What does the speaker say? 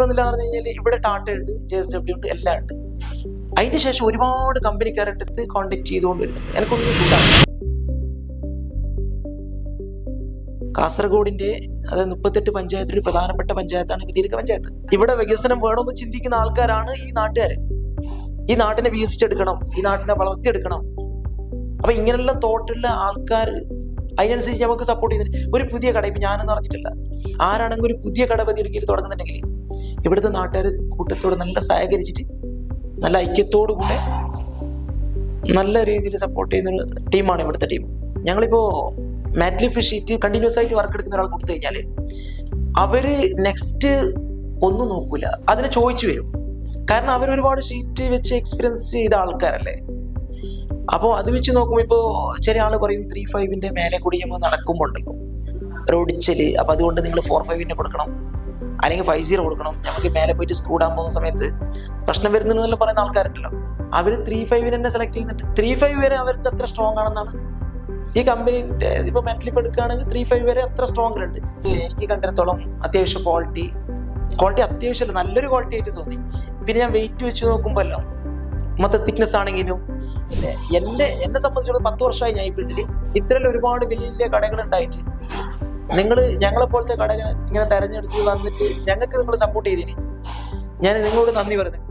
വന്നില്ല എന്ന് പറഞ്ഞു കഴിഞ്ഞാൽ ഇവിടെ ടാറ്റ ഉണ്ട്, JSW ഉണ്ട്, എല്ലാം ഉണ്ട്. അതിന് ശേഷം ഒരുപാട് കമ്പനിക്കാരുടെ അടുത്ത് കോണ്ടാക്ട് ചെയ്തുകൊണ്ട് വരുന്നുണ്ട്. എനിക്കൊന്നും സൂട്ടാണ്. കാസർഗോഡിന്റെ അതായത് 38 പഞ്ചായത്തിൽ ഒരു പ്രധാനപ്പെട്ട പഞ്ചായത്താണ് വിദീർഘ പഞ്ചായത്ത്. ഇവിടെ വികസനം വേണമെന്ന് ചിന്തിക്കുന്ന ആൾക്കാരാണ് ഈ നാട്ടുകാര്. ഈ നാട്ടിനെ വികസിച്ചെടുക്കണം, ഈ നാട്ടിനെ വളർത്തിയെടുക്കണം. അപ്പൊ ഇങ്ങനെയുള്ള തോട്ടുള്ള ആൾക്കാർ അതിനനുസരിച്ച് നമുക്ക് സപ്പോർട്ട് ചെയ്യുന്നുണ്ട്. ഒരു പുതിയ കട ഇപ്പൊ ഞാനെന്ന് പറഞ്ഞിട്ടില്ല, ആരാണെങ്കിൽ ഒരു പുതിയ കട പതിയെടുക്കൽ തുടങ്ങുന്നുണ്ടെങ്കിൽ ഇവിടുത്തെ നാട്ടുകാർ കൂട്ടത്തോട് നല്ല സഹകരിച്ചിട്ട് നല്ല ഐക്യത്തോടു കൂടെ നല്ല രീതിയിൽ സപ്പോർട്ട് ചെയ്യുന്ന ഒരു ടീമാണ് ഇവിടുത്തെ ടീം. ഞങ്ങളിപ്പോ മാറ്റ് ഷീറ്റ് കണ്ടിന്യൂസ് ആയിട്ട് വർക്ക് എടുക്കുന്ന ഒരാൾ കൊടുത്തു കഴിഞ്ഞാൽ അവര് നെക്സ്റ്റ് ഒന്നും നോക്കൂല, അതിനെ ചോദിച്ചു വരും. കാരണം അവർ ഒരുപാട് ഷീറ്റ് വെച്ച് എക്സ്പീരിയൻസ് ചെയ്ത ആൾക്കാരല്ലേ. അപ്പോൾ അത് വെച്ച് നോക്കുമ്പോൾ ഇപ്പോൾ ചില ആൾ പറയും 3.5 മേലെ കൂടി നമ്മൾ നടക്കുമ്പോൾ ഉണ്ടല്ലോ റോഡിച്ചല്, അപ്പൊ അതുകൊണ്ട് നിങ്ങൾ 4.5 കൊടുക്കണം, അല്ലെങ്കിൽ 5.0 കൊടുക്കണം, നമുക്ക് മേലെ പോയിട്ട് സ്കൂടാൻ പോകുന്ന സമയത്ത് പ്രശ്നം വരുന്നതെന്നെല്ലാം പറയുന്ന ആൾക്കാരുണ്ടല്ലോ. അവര് 3.5 തന്നെ സെലക്ട് ചെയ്യുന്നുണ്ട്. 3.5 വരെ അവർക്ക് അത്ര സ്ട്രോങ് ആണെന്നാണ് ഈ കമ്പനിന്റെ. ഇപ്പൊ മെറ്റലിഫ് എടുക്കുകയാണെങ്കിൽ 3.5 വരെ അത്ര സ്ട്രോങ് ഉണ്ട്. എനിക്ക് കണ്ടിടത്തോളം അത്യാവശ്യം ക്വാളിറ്റി അത്യാവശ്യം നല്ലൊരു ക്വാളിറ്റി ആയിട്ട് തോന്നി. പിന്നെ ഞാൻ വെയിറ്റ് വെച്ച് നോക്കുമ്പോൾ എല്ലാം മൊത്തം തിക്നെസ് ആണെങ്കിലും എന്നെ സംബന്ധിച്ചിടത്തോളം 10 വർഷമായി ഞാൻ ഈ ഫീൽഡിൽ. ഇത്രയും ഒരുപാട് വലിയ കടകൾ ഉണ്ടായിട്ട് നിങ്ങൾ ഞങ്ങളെ പോലത്തെ കടകൾ ഇങ്ങനെ തെരഞ്ഞെടുത്ത് വന്നിട്ട് ഞങ്ങൾക്ക് നിങ്ങൾ സപ്പോർട്ട് ചെയ്തതിന് ഞാൻ നിങ്ങളോട് നന്ദി പറയുന്നത്.